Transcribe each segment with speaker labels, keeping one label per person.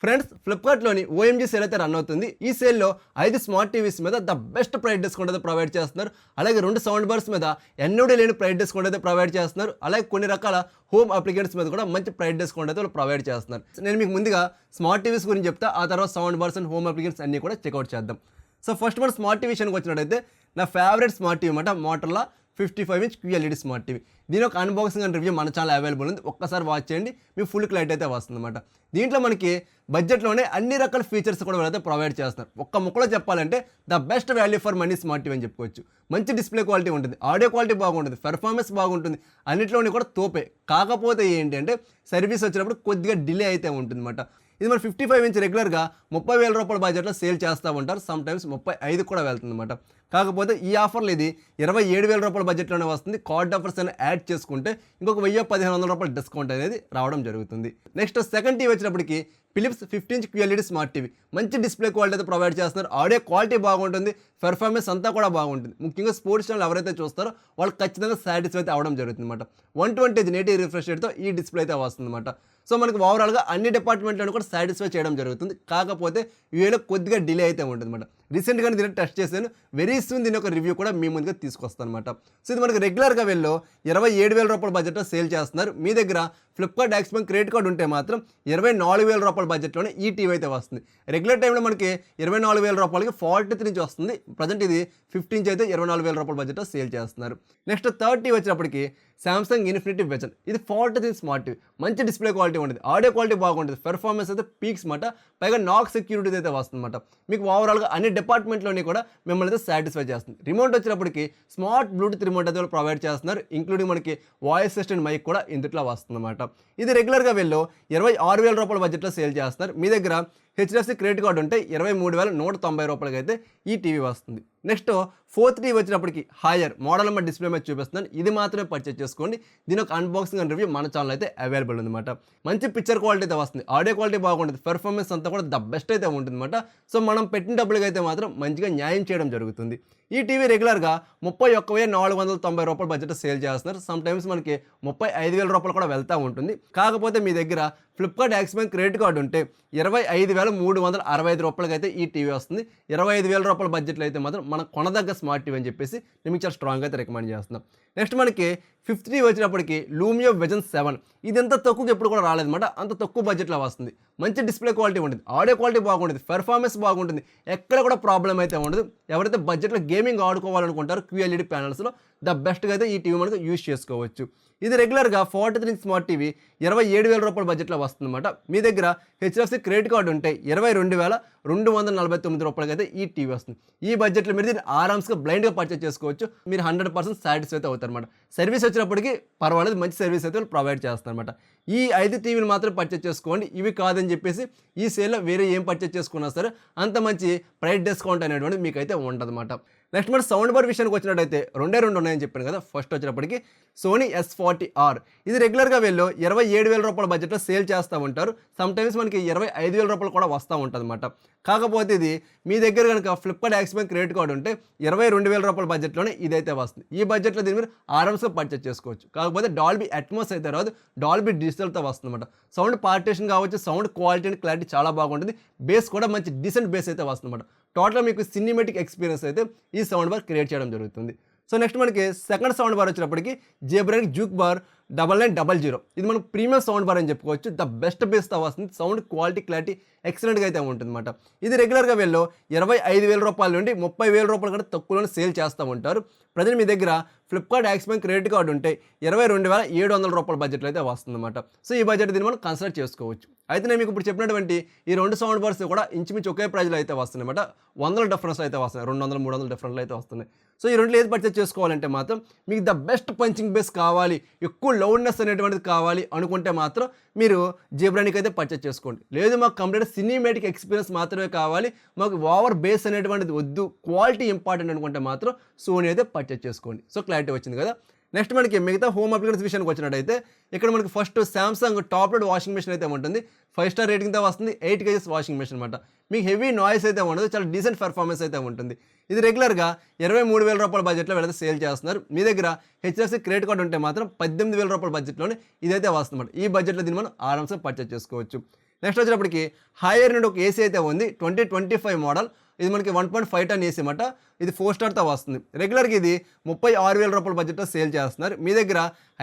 Speaker 1: Friends, ఫ్లిప్కార్ట్లోని OMG sale అయితే run అవుతుంది. ఈ సేల్లో 5 స్మార్ట్ టీవీస్ మీద ద బెస్ట్ ప్రైస్ డిస్కౌంట్ అయితే ప్రొవైడ్ చేస్తున్నారు. అలాగే 2 సౌండ్ బార్స్ మీద ఎన్నడూ లేని ప్రైస్ డిస్కౌంట్ అయితే ప్రొవైడ్ చేస్తున్నారు. అలాగే కొన్ని రకాల హోమ్ అప్లికెంట్స్ మీద కూడా మంచి ప్రైస్ డిస్కౌంట్ అయితే వాళ్ళు ప్రొవైడ్ చేస్తున్నారు. నేను మీకు ముందుగా స్మార్ట్ టీవీస్ గురించి చెప్తా, ఆ తర్వాత sound bars and home applicants అన్నీ కూడా చెక్అవుట్ చేద్దాం. సో ఫస్ట్ మన స్మార్ట్ టీవీ విషయానికి వచ్చినట్టయితే నా ఫేవరెట్ స్మార్ట్ టీవీ అన్నమాట Motorola 55 inch QLED smart TV. దీని ఒక అన్బాక్సింగ్ అండ్ రివ్యూ మన ఛానల్ అవైలబుల్ ఉంది. ఒక్కసారి వాచ్ చేయండి, మీకు ఫుల్ క్లారిటీ అయితే వస్తుందన్నమాట. దీంట్లో మనకి బడ్జెట్లోనే అన్ని రకాల ఫీచర్స్ కూడా వీళ్ళైతే ప్రొవైడ్ చేస్తున్నారు. ఒక్క ముక్కలో చెప్పాలంటే the best value for money smart TV అని చెప్పుకోవచ్చు. మంచి డిస్ప్లే క్వాలిటీ ఉంటుంది, ఆడియో క్వాలిటీ బాగుంటుంది, పెర్ఫార్మెన్స్ బాగుంటుంది, అన్నింటిలోని కూడా తోపే. కాకపోతే ఏంటి అంటే సర్వీస్ వచ్చినప్పుడు కొద్దిగా డిలే అయితే ఉంటుందన్నమాట. ఇది మన 55 ఇంచ్ రెగ్యులర్గా 30,000 రూపాయల బడ్జెట్లో సేల్ చేస్తూ ఉంటారు. సమ్ టైమ్స్ 35 కూడా వెళ్తుందన్నమాట. కాకపోతే ఈ ఆఫర్లు ఇది 27,000 రూపాయల బడ్జెట్లోనే వస్తుంది. కార్డ్ ఆఫర్స్ అని యాడ్ చేసుకుంటే ఇంకొక 1,000-1,500 రూపాయల డిస్కౌంట్ అనేది రావడం జరుగుతుంది. నెక్స్ట్ సెకండ్ టీవీ వచ్చినప్పటికి Philips 50 inch QLED smart TV. మంచి డిస్ప్లే క్వాలిటీ అయితే ప్రొవైడ్ చేస్తున్నారు. ఆడియో క్వాలిటీ బాగుంటుంది, పెర్ఫార్మెన్స్ అంతా కూడా బాగుంటుంది. ముఖ్యంగా స్పోర్ట్స్ ఛానల్ ఎవరైతే చూస్తారో వాళ్ళు ఖచ్చితంగా సాటిస్ఫై అయితే అవడం జరుగుతుంది అనమాట. 120 నేటివ్ రిఫ్రెష్ రేట్తో ఈ డిస్ప్లే అయితే వస్తుందన్నమాట. సో మనకి ఓవరాల్గా అన్ని డిపార్ట్మెంట్లను కూడా సాటిస్ఫై చేయడం జరుగుతుంది. కాకపోతే వీళ్ళు కొద్దిగా డిలే అయితే ఉంటుంది అనమాట. రీసెంట్గానే దీన్ని టెస్ట్ చేశాను. వెరీ సూన్ దీని ఒక రివ్యూ కూడా మీ ముందుగా తీసుకొస్తాను అనమాట. సో ఇది మనకి రెగ్యులర్గా వెళ్ళి 27,000 రూపాయల బడ్జెట్లో సేల్ చేస్తున్నారు. మీ దగ్గర Flipkart axis bank credit card ఉంటే మాత్రం 24,000 రూపాయల బడ్జెట్లోనే ఈ టీవీ అయితే వస్తుంది. రెగ్యులర్ టైంలో మనకి 24,000 రూపాయలకి 43 ఇంచ్ వస్తుంది. ప్రజెంట్ ఇది 50 ఇంచ్ అయితే 24,000 రూపాయల బడ్జెట్లో సేల్ చేస్తున్నారు. నెక్స్ట్ థర్డ్ టీవీ వచ్చినప్పటికి సామ్సంగ్ ఇన్ఫినిటీ విజన్. ఇది 43 స్మార్ట్ టీవీ. మంచి డిస్ప్లే క్వాలిటీ ఉంటుంది, ఆడియో క్వాలిటీ బాగుంటుంది, పెర్ఫార్మెన్స్ అయితే పీక్స్ మాట. పైగా నాక్ సెక్యూరిటీ అయితే వస్తుందన్నమాట. మీకు ఓవరాల్గా అన్ని డిపార్ట్మెంట్లోని కూడా మిమ్మల్ని అయితే సాటిస్ఫై చేస్తుంది. రిమోట్ వచ్చినప్పటికి స్మార్ట్ బ్లూటూత్ రిమోట్ అయితే ప్రొవైడ్ చేస్తున్నారు. ఇంక్లూడింగ్ మనకి వాయిస్ అసిస్టెంట్ మైక్ కూడా ఇందులో వస్తుందన్నమాట. ఇది రెగ్యులర్గా వెళ్ళి 26,000 రూపాయల బడ్జెట్లో సేల్ చేస్తున్నారు. మీ దగ్గర HDFC క్రెడిట్ కార్డు ఉంటే 23,190 రూపాయలకి అయితే ఈ టీవీ వస్తుంది. నెక్స్ట్ ఫోర్త్ టీవీ వచ్చినప్పటికి హైయర్ మోడల్ నెంబర్ డిస్ప్లే మీద చూపిస్తున్నాను. ఇది మాత్రమే పర్చేస్ చేసుకోండి. దీని ఒక అన్బాక్సింగ్ అండ్ రివ్యూ మన ఛానల్ అయితే అవైలబుల్ ఉందన్నమాట. మంచి పిక్చర్ క్వాలిటీ అయితే వస్తుంది, ఆడియో క్వాలిటీ బాగుంటుంది, పెర్ఫార్మెన్స్ అంతా కూడా ద బెస్ట్ అయితే ఉంటుందన్నమాట. సో మనం పెట్టిన డబ్బులకి అయితే మాత్రం మంచిగా న్యాయం చేయడం జరుగుతుంది. ఈ టీవీ రెగ్యులర్గా 31,490 రూపాయల బడ్జెట్ సేల్ చేస్తున్నారు. సమ్ టైమ్స్ మనకి 35,000 రూపాయలు కూడా వెళ్తూ ఉంటుంది. కాకపోతే మీ దగ్గర Flipkart axis bank credit card ఉంటే 25,365 రూపాయలకి అయితే ఈ టీవీ వస్తుంది. 25,000 రూపాయల బడ్జెట్లో అయితే మాత్రం మనం కొనదగ్గ స్మార్ట్ టీవీ అని చెప్పేసి నేను మీకు చాలా స్ట్రాంగ్గా అయితే రికమెండ్ చేస్తున్నాం. నెక్స్ట్ మనకి 5th టీవీ వచ్చినప్పటికి లూమియో విజన్ 7. ఇది ఎంత తక్కువకి ఎప్పుడు కూడా రాలేదన్నమాట. అంత తక్కువ బడ్జెట్లో వస్తుంది. మంచి డిస్ప్లే క్వాలిటీ ఉంటుంది, ఆడియో క్వాలిటీ బాగుంటుంది, పెర్ఫార్మెన్స్ బాగుంటుంది, ఎక్కడ కూడా ప్రాబ్లం అయితే ఉండదు. ఎవరైతే బడ్జెట్లో గేమింగ్ ఆడుకోవాలనుకుంటారో QLED ప్యానల్స్లో ద బెస్ట్గా అయితే ఈ టీవీ మనకు యూజ్ చేసుకోవచ్చు. ఇది రెగ్యులర్గా 43 ఇంచ్ స్మార్ట్ టీవీ 27,000 రూపాయల బడ్జెట్లో వస్తుందన్నమాట. మీ దగ్గర HDFC క్రెడిట్ కార్డు ఉంటే 22,249 రూపాయలకి అయితే ఈ టీవీ వస్తుంది. ఈ బడ్జెట్లో మీరు దీన్ని ఆరామ్స్గా బ్లైండ్గా పర్చేస్ చేసుకోవచ్చు. మీరు 100% సాటిస్ఫై అయితే అవుతారన్నమాట. సర్వీస్ వచ్చినప్పటికీ పర్వాలేదు, మంచి సర్వీస్ అయితే ప్రొవైడ్ చేస్తారన్నమాట. ఈ 5 టీవీలు మాత్రం పర్చేస్ చేసుకోండి. ఇవి కాదని చెప్పేసి ఈ సేల్లో వేరే ఏం పర్చేస్ చేసుకున్నా సరే అంత మంచి ప్రైస్ డిస్కౌంట్ అనేటువంటి మీకు అయితే ఉండదన్నమాట. నెక్స్ట్ మన సౌండ్ బార్ విషయానికి వచ్చినట్టయితే 2 ఉన్నాయని చెప్పాను కదా. ఫస్ట్ వచ్చినప్పటికి సోనీ S40R. ఇది రెగ్యులర్గా వెళ్ళి 27,000 రూపాయల బడ్జెట్లో సేల్ చేస్తూ ఉంటారు. సమ్ టైమ్స్ మనకి 25,000 రూపాయలు కూడా వస్తూ ఉంటుంది అనమాట. కాకపోతే ఇది మీ దగ్గర కనుక Flipkart axis bank credit card ఉంటే 22,000 రూపాయల బడ్జెట్లోనే ఇదైతే వస్తుంది. ఈ బడ్జెట్లో దీన్ని మీరు ఆరామ్స్గా పర్చేస్ చేసుకోవచ్చు. కాకపోతే డాల్బీ అట్మాస్ అయితే రాదు, డాల్బీ డిజిటల్తో వస్తుంది అనమాట. సౌండ్ పార్టీషన్ కావచ్చు, సౌండ్ క్వాలిటీ అండ్ క్లారిటీ చాలా బాగుంటుంది. బేస్ కూడా మంచి డీసెంట్ బేస్ అయితే వస్తుంది అనమాట. టోటల్గా మీకు సినిమాటిక్ ఎక్స్పీరియన్స్ అయితే ఈ సౌండ్ బార్ క్రియేట్ చేయడం జరుగుతుంది. సో నెక్స్ట్ మనకి సెకండ్ సౌండ్ బార్ వచ్చినప్పటికి జేబ్రానిక్ జూక్ బార్ 9900. ఇది మనం ప్రీమియం సౌండ్ బార్ అని చెప్పుకోవచ్చు. ద బెస్ట్ బేస్తో వస్తుంది. సౌండ్ క్వాలిటీ క్లారిటీ ఎక్సలెంట్గా అయితే ఉంటుందన్నమాట. ఇది రెగ్యులర్గా వెళ్ళి 25,000 రూపాయల నుండి 30,000 రూపాయల కంటే తక్కువలోనే సేల్ చేస్తూ ఉంటారు. ప్రజెంట్ మీ దగ్గర Flipkart axis bank credit card ఉంటే 22,700 రూపాయల బడ్జెట్లో అయితే వస్తుందన్నమాట. సో ఈ బడ్జెట్ దీన్ని మనం కన్సిడర్ చేసుకోవచ్చు. అయితే నేను మీకు ఇప్పుడు చెప్పినటువంటి ఈ 2 సౌండ్ బార్స్ కూడా ఇంచుమించు ఒకే ప్రైజ్లో అయితే వస్తున్నాయన్నమాట. 100 డిఫరెన్స్ అయితే వస్తున్నాయి, 200, 300 డిఫరెంట్లు అయితే వస్తున్నాయి. సో ఈ రెండులో ఏది పర్చేస్ చేసుకోవాలంటే మాత్రం మీకు ద బెస్ట్ పంచింగ్ బేస్ కావాలి, ఎక్కువ లౌడ్నెస్ అనేటువంటిది కావాలి అనుకుంటే మాత్రం మీరు జేబ్రానిక్ అయితే పర్చేస్ చేసుకోండి. లేదు మాకు కంప్లీట్ సినిమాటిక్ ఎక్స్పీరియన్స్ మాత్రమే కావాలి, మాకు ఓవర్ బేస్ అనేటువంటిది వద్దు, క్వాలిటీ ఇంపార్టెంట్ అనుకుంటే మాత్రం సోనీ అయితే పర్చేస్ చేసుకోండి. సో క్లారిటీ వచ్చింది కదా. నెక్స్ట్ మనకి మిగతా హోమ్ అప్లికెన్స్ విషయానికి వచ్చినట్టయితే ఇక్కడ మనకి first Samsung top load washing machine అయితే ఉంటుంది. 5 స్టార్ రేటింగ్తో వస్తుంది. 8 kgs వాషింగ్ మెషిన్ అనమాట. మీకు హెవీ నాయిస్ అయితే ఉండదు, చాలా డీసెంట్ పెర్ఫార్మెన్స్ అయితే ఉంటుంది. ఇది రెగ్యులర్గా 23,000 రూపాయల బడ్జెట్లో వీళ్ళైతే సేల్ చేస్తున్నారు. మీ దగ్గర HDFC క్రెడిట్ కార్డు ఉంటే మాత్రం 18,000 రూపాయల బడ్జెట్లోనే ఇదైతే వస్తుందన్నమాట. ఈ బడ్జెట్లో దీన్ని మనం ఆరామ్స్గా పర్చేస్ చేసుకోవచ్చు. నెక్స్ట్ వచ్చేటప్పటికి హైయర్ నుండి ఒక ఏసీ అయితే ఉంది 2025 మోడల్. ఇది మనకి 1.5 టన్ ఏసీ అన్నమాట. ఇది 4 స్టార్తో వస్తుంది. రెగ్యులర్గా ఇది 36,000 రూపాయల బడ్జెట్లో సేల్ చేస్తున్నారు. మీ దగ్గర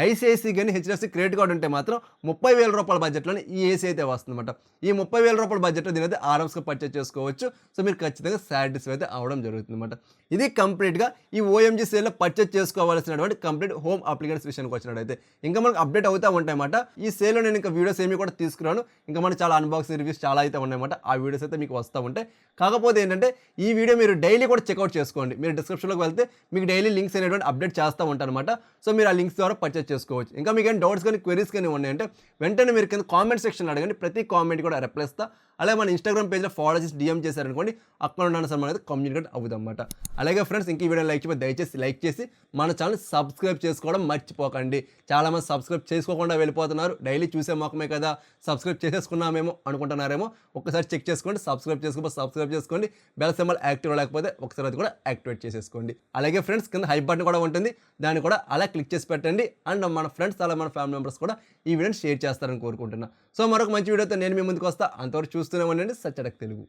Speaker 1: ఐసిఐసి కానీ హెచ్డిఎఫ్సి క్రెడిట్ కార్డు ఉంటే మాత్రం 30,000 రూపాయల బడ్జెట్లోనే ఈ ఏసీ అయితే వస్తుందన్నమాట. ఈ 30,000 రూపాయల బడ్జెట్లో దీని అయితే ఆరామ్స్గా పర్చేస్ చేసుకోవచ్చు. సో మీరు ఖచ్చితంగా సాటిస్ఫై అయితే అవ్వడం జరుగుతుందన్నమాట. ఇది కంప్లీట్గా ఈ ఓఎంజీ సేల్లో పర్చేస్ చేసుకోవాల్సినటువంటి కంప్లీట్ హోమ్ అప్లికేషన్స్ విషయానికి వచ్చినట్టయితే ఇంకా మనకు అప్డేట్ అవుతూ ఉంటాయన్నమాట. ఈ సేల్లో నేను ఇంకా వీడియోస్ ఏమి కూడా తీసుకున్నాను. ఇంకా మనకు చాలా అన్బాక్సింగ్ రివ్యూస్ చాలా అయితే ఉన్నాయన్నమాట. ఆ వీడియోస్ అయితే మీకు వస్తూ ఉంటాయి. కాకపోతే ఏంటంటే ఈ వీడియో మీరు డైలీ కూడా చెక్అవుట్ చేసుకోండి. మీరు డిస్క్రిప్షన్లోకి వెళ్తే మీకు డైలీ లింక్స్ అనేటువంటి అప్డేట్ చేస్తూ ఉంటానమాట. సో మీరు ఆ లింక్స్ ద్వారా పర్చేస్ చేసుకోవచ్చు. ఇంకా మీకు ఏం డౌట్స్ కానీ క్వెరీస్ కానీ ఉన్నాయంటే వెంటనే మీరు కింద కామెంట్ సెక్షన్లో అడగండి. ప్రతి కామెంట్ కూడా రిప్లై ఇస్తా. అలాగే మన ఇన్స్టాగ్రామ్ పేజ్లో ఫాలో చేసి డిఎం చేశారనుకోండి, అక్కడ ఉన్న సమానం అనేది కమ్యూనికేట్ అవుతుందన్నమాట. అలాగే ఫ్రెండ్స్ ఇంక ఈ వీడియో లైక్ చేయబోతే దయచేసి లైక్ చేసి మన ఛానల్ సబ్స్క్రైబ్ చేసుకోవడం మర్చిపోకండి. చాలామంది సబ్స్క్రైబ్ చేసుకోకుండా వెళ్ళిపోతున్నారు. డైలీ చూసే మొక్కమే కదా సబ్స్క్రైబ్ చేసేసుకున్నామేమో అనుకుంటున్నారేమో. ఒక్కసారి చెక్ చేసుకోండి. సబ్స్క్రైబ్ చేసుకోండి. బెల్ సింబల్ యాక్టివ్ లేకపోతే ఒకసారి అది కూడా యాక్టివేట్ చేసేసుకోండి. అలాగే ఫ్రెండ్స్ కింద హైప్ బటన్ కూడా ఉంటుంది. దాన్ని కూడా అలా క్లిక్ చేసి పెట్టండి. అండ్ మన ఫ్రెండ్స్ అలా మన ఫ్యామిలీ మెంబర్స్ కూడా ఈ వీడియోని షేర్ చేస్తారని కోరుకుంటున్నా. సో మరొక మంచి వీడియోతో నేను మీ ముందుకు వస్తా. అంతవరకు చూస్తూనే ఉండండి సచ్చడక్ తెలుగు.